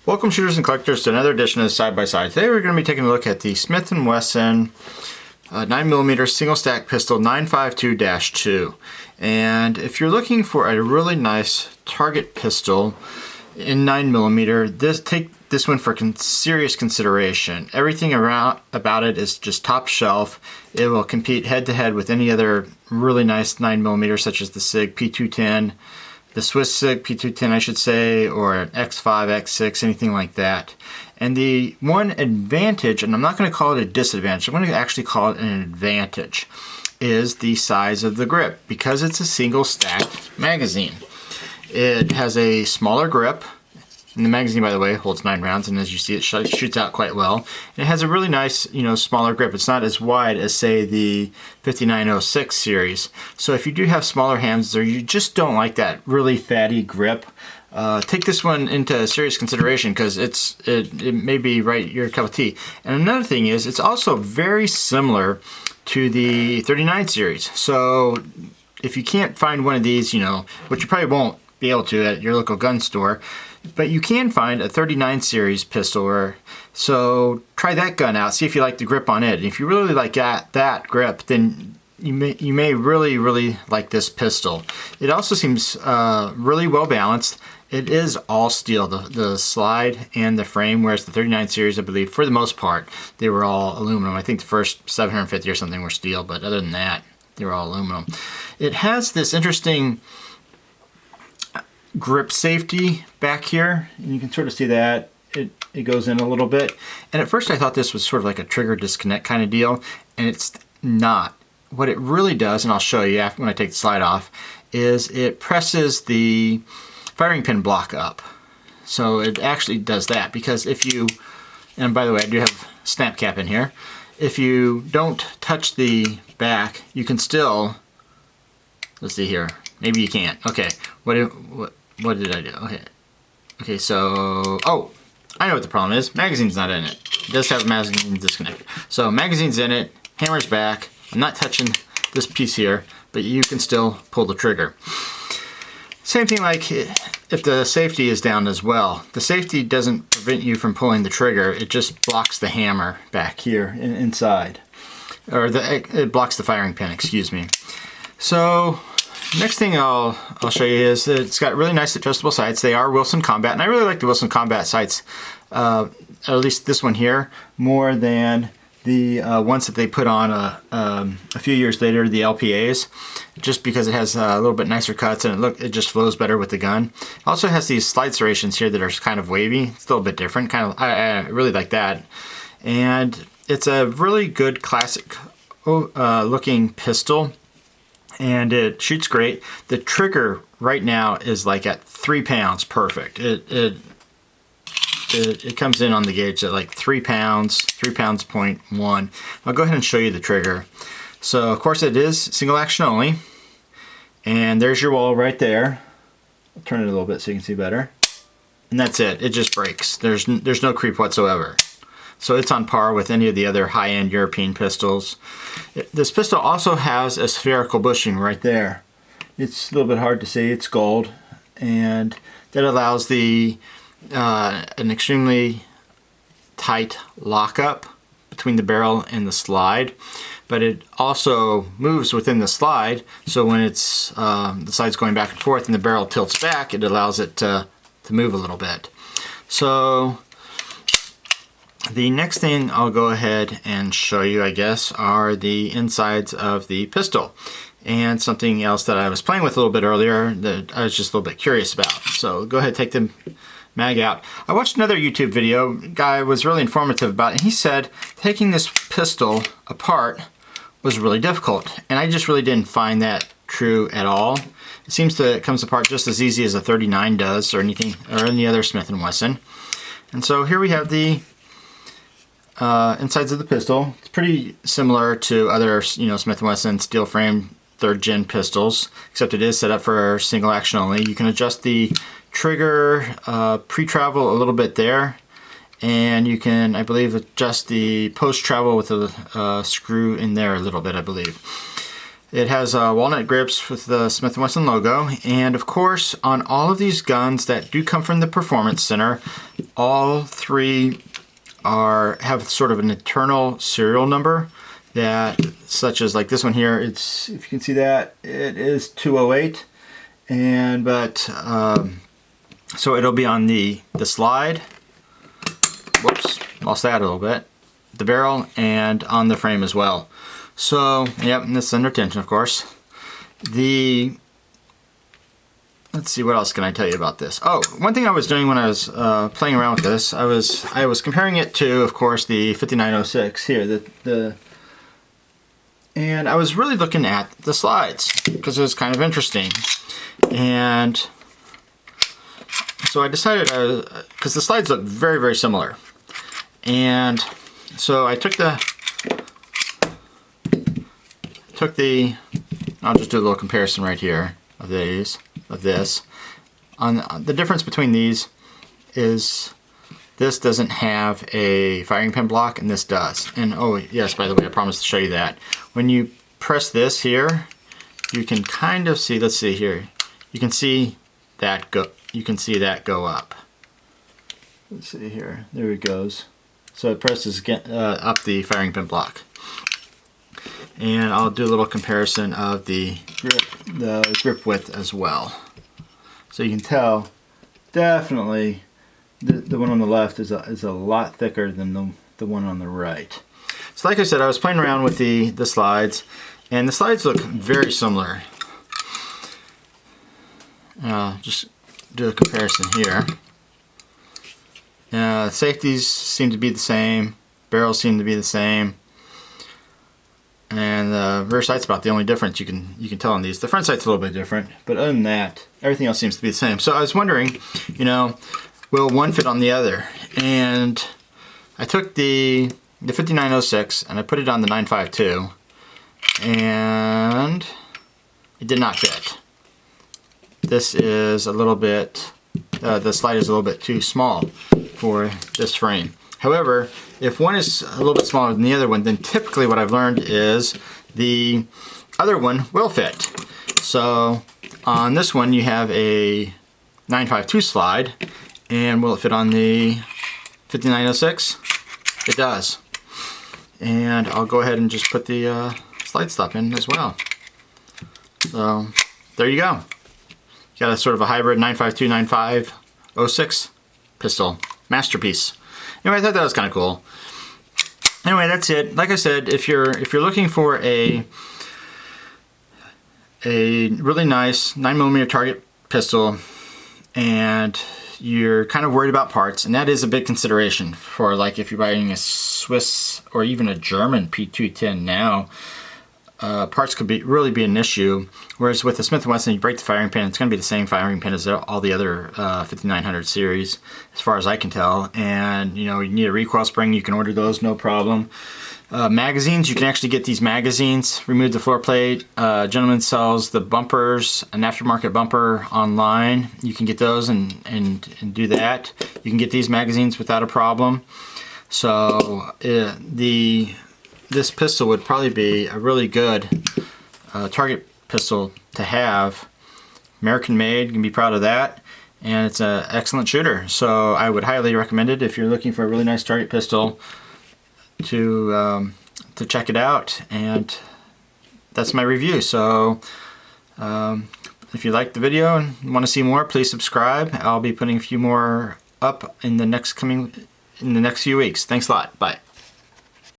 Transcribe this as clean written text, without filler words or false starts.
Welcome shooters and collectors to another edition of Side by Side. Today we're going to be taking a look at the Smith Wesson 9mm single stack pistol 952-2. And if you're looking for a really nice target pistol in 9mm, take this one for serious consideration. Everything about it is just top shelf. It will compete head to head with any other really nice 9mm such as the SIG P210, the Swiss SIG P210 I should say, or an X5, X6, anything like that. And the one advantage, and I'm not going to call it a disadvantage, I'm going to actually call it an advantage, is the size of the grip. Because it's a single stacked magazine, it has a smaller grip. And the magazine, by the way, holds 9 rounds, and as you see, it shoots out quite well. And it has a really nice, smaller grip. It's not as wide as, say, the 5906 series. So if you do have smaller hands or you just don't like that really fatty grip, take this one into serious consideration because it may be right your cup of tea. And another thing is, it's also very similar to the 39 series. So if you can't find one of these, which you probably won't be able to at your local gun store, but you can find a 39 series pistol, so try that gun out, see if you like the grip on it. And if you really like that grip, then you may really like this pistol. It also seems really well balanced. It is all steel, the slide and the frame, whereas the 39 series, I believe, for the most part, they were all aluminum. I think the first 750 or something were steel, but other than that, they were all aluminum. It has this interesting grip safety back here, and you can sort of see that it goes in a little bit. And at first I thought this was sort of like a trigger disconnect kind of deal, and it's not. What it really does, and I'll show you after when I take the slide off, is it presses the firing pin block up. So it actually does that, because if you, and by the way, I do have snap cap in here, if you don't touch the back, you can still, let's see here, maybe you can't. Okay, what did I do? Okay, so, I know what the problem is. Magazine's not in it. It does have a magazine disconnect. So magazine's in it, hammer's back. I'm not touching this piece here, but you can still pull the trigger. Same thing like if the safety is down as well. The safety doesn't prevent you from pulling the trigger. It just blocks the hammer back here inside. Or it blocks the firing pin, excuse me. So next thing I'll show you is that it's got really nice adjustable sights. They are Wilson Combat, and I really like the Wilson Combat sights, at least this one here, more than the ones that they put on a few years later, the LPAs, just because it has a little bit nicer cuts and it just flows better with the gun. It also has these slide serrations here that are kind of wavy. It's a little bit different. I really like that. And it's a really good classic looking pistol. And it shoots great. The trigger right now is like at 3 pounds perfect. It comes in on the gauge at like 3 pounds, 3 pounds.1. I'll go ahead and show you the trigger. So of course it is single action only. And there's your wall right there. I'll turn it a little bit so you can see better. And that's it. It just breaks. There's no creep whatsoever. So it's on par with any of the other high-end European pistols. This pistol also has a spherical bushing right there. It's a little bit hard to see. It's gold, and that allows an extremely tight lockup between the barrel and the slide. But it also moves within the slide, so when it's the slide's going back and forth and the barrel tilts back, it allows it to move a little bit. So the next thing I'll go ahead and show you, I guess, are the insides of the pistol. And something else that I was playing with a little bit earlier that I was just a little bit curious about. So go ahead, take the mag out. I watched another YouTube video. The guy was really informative about it. And he said taking this pistol apart was really difficult. And I just really didn't find that true at all. It seems that it comes apart just as easy as a 39 does, or any other Smith & Wesson. And so here we have the insides of the pistol. It's pretty similar to other, Smith & Wesson steel frame 3rd gen pistols, except it is set up for single action only. You can adjust the trigger pre-travel a little bit there, and you can, I believe, adjust the post-travel with a screw in there a little bit, I believe. It has walnut grips with the Smith Wesson logo, and of course on all of these guns that do come from the Performance Center, all three have sort of an internal serial number that, such as like this one here, it's, if you can see that, it is 208, and so it'll be on the slide, whoops, lost that a little bit, the barrel, and on the frame as well. So, yep, and this is under tension, of course. Let's see, what else can I tell you about this? Oh, one thing I was doing when I was playing around with this, I was comparing it to, of course, the 5906 here, and I was really looking at the slides because it was kind of interesting. And so I decided, because the slides look very, very similar, and so I took the, I'll just do a little comparison right here of this. The difference between these is this doesn't have a firing pin block and this does. And oh yes, by the way, I promised to show you that. When you press this here, you can kind of see, let's see here, you can see that go up. Let's see here, there it goes. So it presses up the firing pin block. And I'll do a little comparison of the grip width as well. So you can tell, definitely, the one on the left is a lot thicker than the one on the right. So like I said, I was playing around with the slides, and the slides look very similar. Just do a comparison here. Safeties seem to be the same, barrels seem to be the same. And the rear sight's about the only difference you can tell on these. The front sight's a little bit different, but other than that, everything else seems to be the same. So I was wondering, you know, will one fit on the other? And I took the 5906 and I put it on the 952, and it did not fit. This is a little bit, the slide is a little bit too small for this frame. However, if one is a little bit smaller than the other one, then typically what I've learned is the other one will fit. So on this one you have a 952 slide, and will it fit on the 5906? It does. And I'll go ahead and just put the slide stop in as well. So there you go. You got a sort of a hybrid 952-9506 pistol. Masterpiece. Anyway, I thought that was kind of cool. Anyway, that's it. Like I said, if you're looking for a really nice 9mm target pistol, and you're kind of worried about parts, and that is a big consideration for, like, if you're buying a Swiss or even a German P210 now, parts could really be an issue. Whereas with the Smith Wesson, you break the firing pin, it's going to be the same firing pin as all the other 5900 series, as far as I can tell. And you know, you need a recoil spring, you can order those, no problem. Magazines, you can actually get these magazines. Remove the floor plate. Gentleman sells the bumpers, an aftermarket bumper, online. You can get those and do that. You can get these magazines without a problem. So this pistol would probably be a really good target pistol to have. American made, you can be proud of that, and it's an excellent shooter. So I would highly recommend it if you're looking for a really nice target pistol to check it out. And that's my review. So if you liked the video and want to see more, please subscribe. I'll be putting a few more up in the next few weeks. Thanks a lot. Bye.